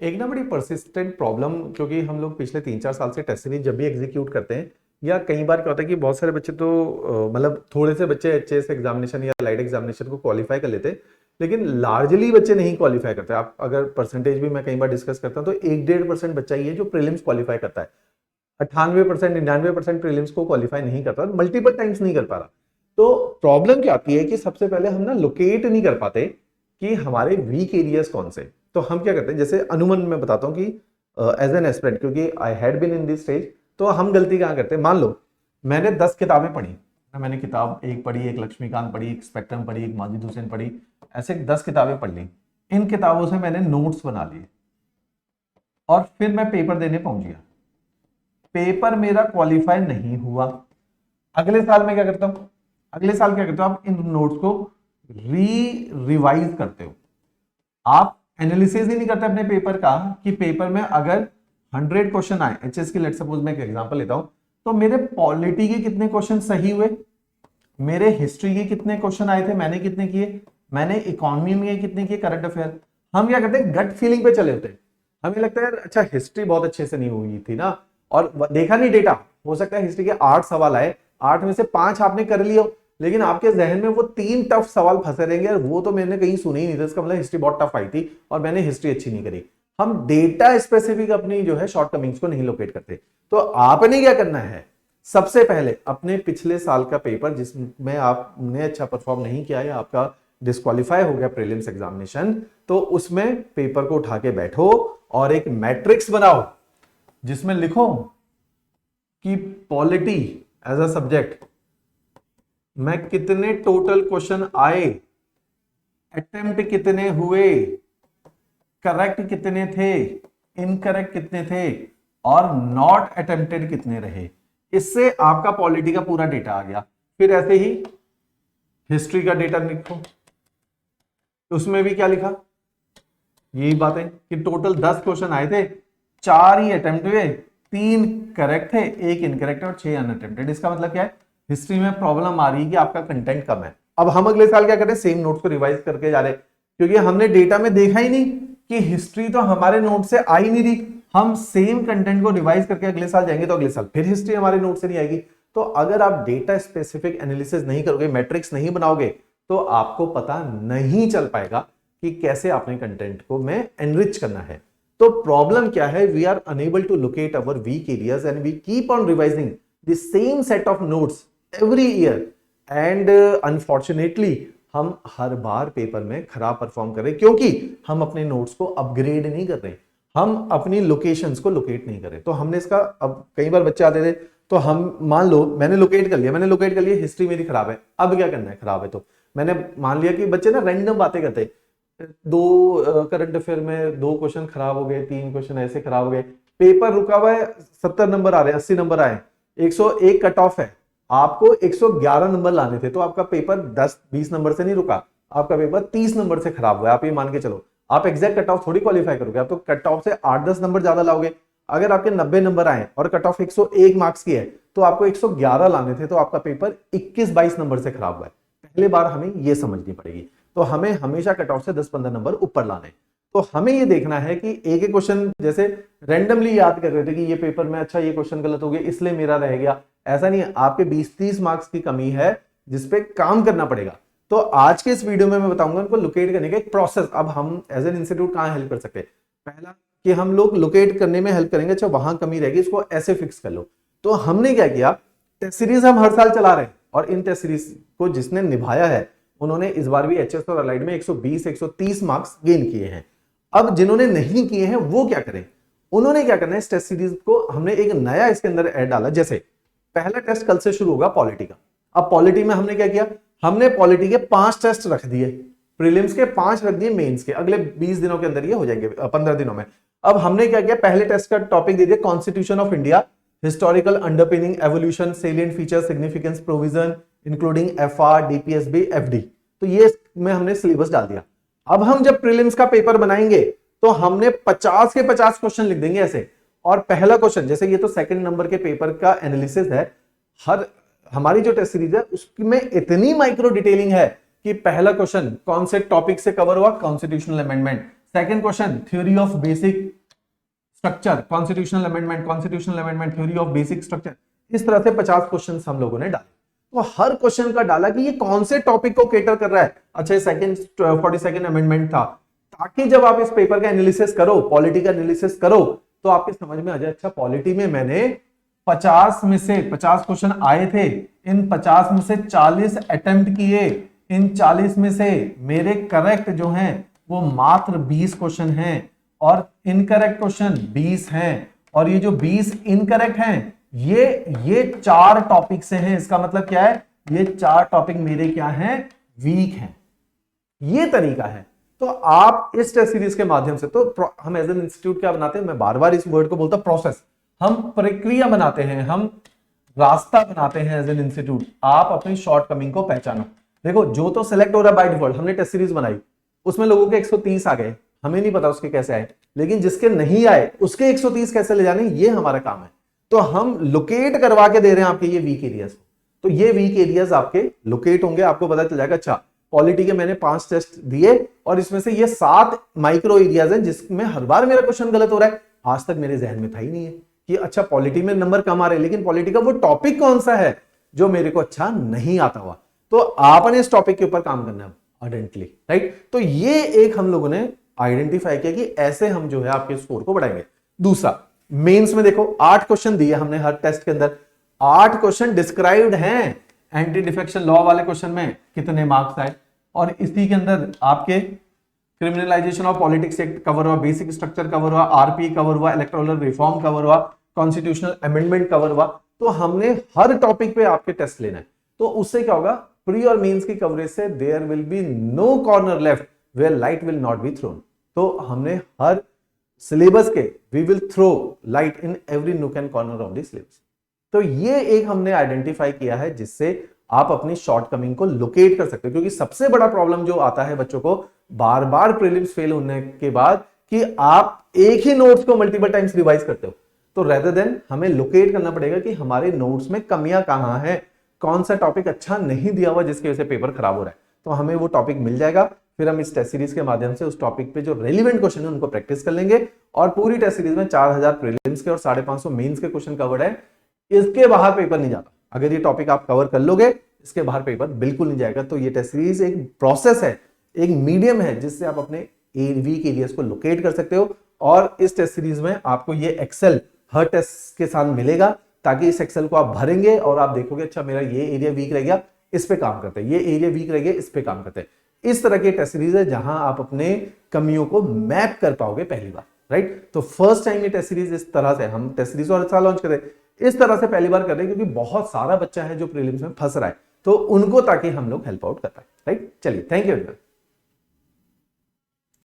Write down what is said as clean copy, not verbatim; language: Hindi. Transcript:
एक ना बड़ी परसिस्टेंट प्रॉब्लम, क्योंकि हम लोग पिछले 3-4 साल से टेस्ट सीरीज जब भी एग्जीक्यूट करते हैं, या कई बार क्या होता है कि बहुत सारे बच्चे तो मतलब थोड़े से बच्चे एचएएस एग्जामिनेशन या लाइट एग्जामिनेशन को क्वालिफाई कर लेते हैं, लेकिन लार्जली बच्चे नहीं क्वालिफाई करते। आप अगर परसेंटेज भी मैं कई बार डिस्कस करता हूं तो 1-1.5% बच्चा ही है जो प्रीलिम्स क्वालिफाई करता है। 98% 99% प्रीलिम्स को क्वालिफाई नहीं करता, मल्टीपल टाइम्स नहीं कर पा रहा। तो प्रॉब्लम क्या आती है कि सबसे पहले हम ना लोकेट नहीं कर पाते कि हमारे वीक एरियाज कौन से। तो हम क्या करते हैं, जैसे अनुमान मैं बताता हूं कि एज एन एस्पिरेंट, क्योंकि I had been in this stage, तो हम गलती कहां करते हैं। मान लो मैंने 10 किताबें पढ़ी, मैंने किताब एक पढ़ी, एक लक्ष्मीकांत पढ़ी, एक स्पेक्ट्रम पढ़ी, एक माजिद हुसैन पढ़ी, ऐसे 10 किताबें पढ़ ली। इन किताबों से मैंने नोट्स बना लिए और फिर मैं पेपर देने पहुंच गया। पेपर मेरा क्वालिफाई नहीं हुआ। अगले साल में क्या करता हूं, अगले साल क्या करते हो, आप इन नोट्स को रिवाइज करते हो। आप एनालिसिस ही नहीं करते अपने पेपर का कि पेपर में अगर 100 क्वेश्चन आए, एचएस की लेट सपोज मैं एक एग्जांपल लेता हूं, तो मेरे पॉलिटी के कितने क्वेश्चन सही हुए, मेरे हिस्ट्री के कितने क्वेश्चन आए थे, मैंने कितने किए, मैंने इकोनॉमी में कितने किए, करंट अफेयर। हम क्या करते हैं, गट फीलिंग पे चले होते हैं। हमें लगता है यार अच्छा हिस्ट्री बहुत अच्छे से नहीं हुई थी ना, और देखा नहीं डेटा, हो सकता है हिस्ट्री के 8 सवाल आए, 8 में से 5 आपने कर लिया, लेकिन आपके जहन में वो 3 टफ सवाल फंसे रहेंगे, यार वो तो मैंने कहीं सुने ही नहीं था, इसका मतलब हिस्ट्री बहुत टफ आई थी और मैंने हिस्ट्री अच्छी नहीं करी। हम डेटा स्पेसिफिक अपनी जो है शॉर्टकमिंग्स को नहीं लोकेट करते। तो आपने क्या करना है, सबसे पहले अपने पिछले साल का पेपर जिसमें आपने अच्छा परफॉर्म नहीं किया या आपका डिस्क्वालीफाई हो गया प्रीलिम्स एग्जामिनेशन, तो उसमें पेपर को उठा के बैठो और एक मैट्रिक्स बनाओ जिसमें लिखो कि पॉलिटी एज अ सब्जेक्ट में कितने टोटल क्वेश्चन आए, अटेम्प्ट कितने हुए, करेक्ट कितने थे, इनकरेक्ट कितने थे और नॉट अटेम्प्टेड कितने रहे। इससे आपका पॉलिटी का पूरा डेटा आ गया। फिर ऐसे ही हिस्ट्री का डेटा लिखो, उसमें भी क्या लिखा, यही बातें कि टोटल 10 क्वेश्चन आए थे, 4 ही अटेम्प्ट हुए, 3 करेक्ट थे, 1 इनकरेक्ट और 6 अनअटेम्प्टेड। इसका मतलब क्या है, हिस्ट्री में प्रॉब्लम आ रही है कि आपका कंटेंट कम है। अब हम अगले साल क्या करें, सेम नोट्स को रिवाइज करके जा रहे, क्योंकि हमने डेटा में देखा ही नहीं कि हिस्ट्री तो हमारे नोट से आ ही नहीं रही। हम सेम कंटेंट को रिवाइज करके अगले साल जाएंगे तो अगले साल फिर हिस्ट्री हमारे नोट से नहीं आएगी। तो अगर आप डेटा स्पेसिफिक एनालिसिस नहीं करोगे, मैट्रिक्स नहीं बनाओगे, तो आपको पता नहीं चल पाएगा कि कैसे आपने कंटेंट को में एनरिच करना है। तो प्रॉब्लम क्या है, we are unable to locate our weak areas and we keep on revising the same set of notes every year, and unfortunately हम हर बार पेपर में खराब परफॉर्म कर रहे हैं क्योंकि हम अपने नोट्स को अपग्रेड नहीं कर रहे, हम अपनी लोकेशंस को लोकेट नहीं कर रहे। तो हमने इसका, अब कई बार बच्चे आते थे तो हम मान लो मैंने लोकेट कर लिया हिस्ट्री मेरी खराब है, अब क्या करना है, खराब है तो मैंने मान लिया कि बच्चे ना रैंडम बातें करते, 2 करंट अफेयर में 2 क्वेश्चन खराब हो गए, 3 क्वेश्चन ऐसे खराब हो गए, पेपर रुका हुआ है, 70 नंबर आ रहे हैं, 80 नंबर आए, 101 कट ऑफ है, आपको 111 नंबर लाने थे, तो आपका पेपर 10-20 नंबर से नहीं रुका, आपका पेपर 30 नंबर से खराब हुआ है। आप ये मान के चलो, आप एग्जैक्ट कट ऑफ थोड़ी क्वालिफाई करोगे, आप तो कट ऑफ से 8-10 नंबर ज्यादा लाओगे। अगर आपके 90 नंबर आए और कट ऑफ 101 मार्क्स की है, तो आपको 111 लाने थे, तो आपका पेपर 21-22 नंबर से खराब हुआ है। पहले बार हमें यह समझनी पड़ेगी। तो हमें हमेशा कट ऑफ से 10-15 नंबर ऊपर लाने। तो हमें ये देखना है कि एक एक क्वेश्चन जैसे रैंडमली याद कर रहे थे कि ये पेपर में अच्छा ये क्वेश्चन गलत हो गया इसलिए मेरा रह गया, ऐसा नहीं है। आपके 20-30 मार्क्स की कमी है जिसपे काम करना पड़ेगा। तो आज के इस वीडियो में मैं बताऊंगा उनको लोकेट करने का एक प्रोसेस। अब हम एज एन इंस्टीट्यूट कहां हेल्प कर सकते हैं, पहला कि हम लोग लोकेट करने में हेल्प करेंगे, अच्छा वहां कमी रहेगी इसको ऐसे फिक्स कर लो। तो हमने क्या किया, टेस्ट सीरीज हम हर साल चला रहे हैं और इन टेस्ट सीरीज को जिसने निभाया है उन्होंने इस बार भी एचएस और अलाइड में 120-130 मार्क्स गेन किए हैं। अब जिन्होंने नहीं किए हैं वो क्या करें, उन्होंने क्या करना है, इस टेस्ट सीरीज को हमने एक नया इसके अंदर ऐड डाला। जैसे पहला टेस्ट कल से शुरू होगा पॉलिटी का। अब पॉलिटी में हमने क्या किया, हमने पॉलिटी के 5 टेस्ट रख दिए, प्रीलिम्स के 5 रख दिए, मेंस के अगले 20 दिनों के अंदर ये हो जाएंगे, 15 दिनों में। अब हमने क्या किया, पहले टेस्ट का टॉपिक दे दिया constitution of India, historical underpinning, evolution, salient feature, significance, provision including FR, DPSP, FD. तो ये में हमने सिलेबस डाल दिया। अब हम जब प्रीलिम्स का पेपर बनाएंगे तो हमने 50 के 50 क्वेश्चन लिख देंगे ऐसे। और पहला क्वेश्चन, जैसे ये तो सेकंड नंबर के पेपर का एनालिसिस है, हर हमारी जो टेस्ट सीरीज है उसमें इतनी माइक्रो डिटेलिंग है कि पहला क्वेश्चन कौन से टॉपिक से कवर हुआ, constitutional amendment, second question theory of basic structure, constitutional amendment, theory of basic structure. इस तरह से 50 क्वेश्चन हम लोगों ने डाले। तो हर क्वेश्चन का डाला कि ये कौन से टॉपिक को केटर कर रहा है। अच्छा, ये सेकंड 42nd अमेंडमेंट था, ताकि जब आप इस पेपर का एनालिसिस करो, पॉलिटी का एनालिसिस करो, तो आपके समझ में आ जाए अच्छा पॉलिटी में मैंने 50 में से 50 क्वेश्चन आए थे, इन 50 में से 40 अटेम्प्ट किए, इन 40 में से मेरे करेक्ट जो हैं वो मात्र 20 क्वेश्चन हैं और इनकरेक्ट क्वेश्चन 20 हैं, और ये जो 20 इनकरेक्ट हैं ये 4 टॉपिक से हैं। इसका मतलब क्या है, ये 4 टॉपिक मेरे क्या हैं, वीक हैं। ये तरीका है। तो आप इस टेस्ट सीरीज के माध्यम से, तो हम एज एन इंस्टीट्यूट क्या बनाते हैं, मैं बार बार इस वर्ड को बोलता, प्रोसेस, हम प्रक्रिया बनाते हैं, हम रास्ता बनाते हैं एज एन इंस्टीट्यूट। आप अपनी शॉर्टकमिंग को पहचानो। देखो, जो तो सिलेक्ट हो रहा है बाय डिफॉल्ट, हमने टेस्ट सीरीज बनाई, उसमें लोगों के 130 आ गए, हमें नहीं पता उसके कैसे आए, लेकिन जिसके नहीं आए उसके 130 कैसे ले जाने, ये हमारा काम है। तो हम लोकेट करवा के दे रहे हैं आपके ये वीक एरियाज। तो ये वीक एरियाज आपके लोकेट होंगे, आपको पता चल जाएगा अच्छा पॉलिटी के मैंने 5 टेस्ट दिए और इसमें से ये 7 माइक्रो एरियाज हैं जिसमें हर बार मेरा क्वेश्चन गलत हो रहा है। आज तक मेरे जहन में था ही नहीं है कि अच्छा पॉलिटी में नंबर कम आ रहे हैं, लेकिन पॉलिटी का वो टॉपिक कौन सा है जो मेरे को अच्छा नहीं आता हुआ। तो आपने इस टॉपिक के ऊपर काम करना है अर्जेंटली, राइट। तो ये एक हम लोगों ने आइडेंटिफाई किया कि ऐसे हम जो है आपके स्कोर को बढ़ाएंगे। दूसरा, मेंस में देखो 8 क्वेश्चन दिए हमने हर टेस्ट के अंदर, 8 क्वेश्चन डिस्क्राइब्ड हैं। एंटी डिफेक्शन लॉ वाले क्वेश्चन में कितने मार्क्स आए, और इसी के अंदर आपके criminalisation of politics act cover हुआ, बेसिक स्ट्रक्चर कवर हुआ, आरपी कवर हुआ, इलेक्टोरल रिफॉर्म कवर हुआ, कॉन्स्टिट्यूशनल अमेंडमेंट कवर हुआ। तो हमने हर टॉपिक पे आपके टेस्ट लेना है। तो उससे क्या होगा, प्री और मेंस की कवरेज से there will be no corner left where light will not be thrown. तो हमने हर सिलेबस के we will throw light in every nook and corner of the syllabus. तो ये एक हमने आइडेंटिफाई किया है जिससे आप अपनी शॉर्टकमिंग को लोकेट कर सकते हो। क्योंकि सबसे बड़ा प्रॉब्लम जो आता है बच्चों को बार बार प्रीलिम्स फेल होने के बाद कि आप एक ही नोट्स को मल्टीपल टाइम्स रिवाइज करते हो। तो रेदर देन हमें लोकेट करना पड़ेगा कि हमारे नोट्स में कमियां कहां हैं, कौन सा टॉपिक अच्छा नहीं दिया हुआ जिसकी वजह से पेपर खराब हो रहा है। तो हमें वो टॉपिक मिल जाएगा, फिर हम इस टेस्ट सीरीज के माध्यम से उस टॉपिक पे जो रेलिवेंट क्वेश्चन है उनको प्रैक्टिस कर लेंगे। और पूरी टेस्ट सीरीज में 4000 प्रीलिम्स के और 550 मेंस के क्वेश्चन कवर्ड है। इसके बाहर पेपर नहीं जाता। अगर ये टॉपिक आप कवर कर लोगे, इसके बाहर पेपर बिल्कुल नहीं जाएगा। तो ये टेस्ट सीरीज एक प्रोसेस है, एक मीडियम है जिससे आप अपने वीक एरियाज को लोकेट कर सकते हो। और इस टेस्ट सीरीज में आपको ये एक्सेल हर टेस्ट के साथ मिलेगा, ताकि इस एक्सेल को आप भरेंगे और आप देखोगे अच्छा मेरा ये एरिया वीक रह गया, इस पे काम करते हैं, ये एरिया वीक रह गया, इस पे काम करते हैं। इस तरह की टेस्ट सीरीज है जहां आप अपने कमियों को मैप कर पाओगे पहली बार, राइट। तो फर्स्ट टाइम ये टेस्ट सीरीज इस तरह से, हम टेस्ट सीरीज और अच्छा लॉन्च करें इस तरह से पहली बार कर रहे हैं, क्योंकि बहुत सारा बच्चा है जो प्रीलिम्स में फंस रहा है, तो उनको ताकि हम लोग हेल्प आउट कर पाए, राइट। चलिए, थैंक यू।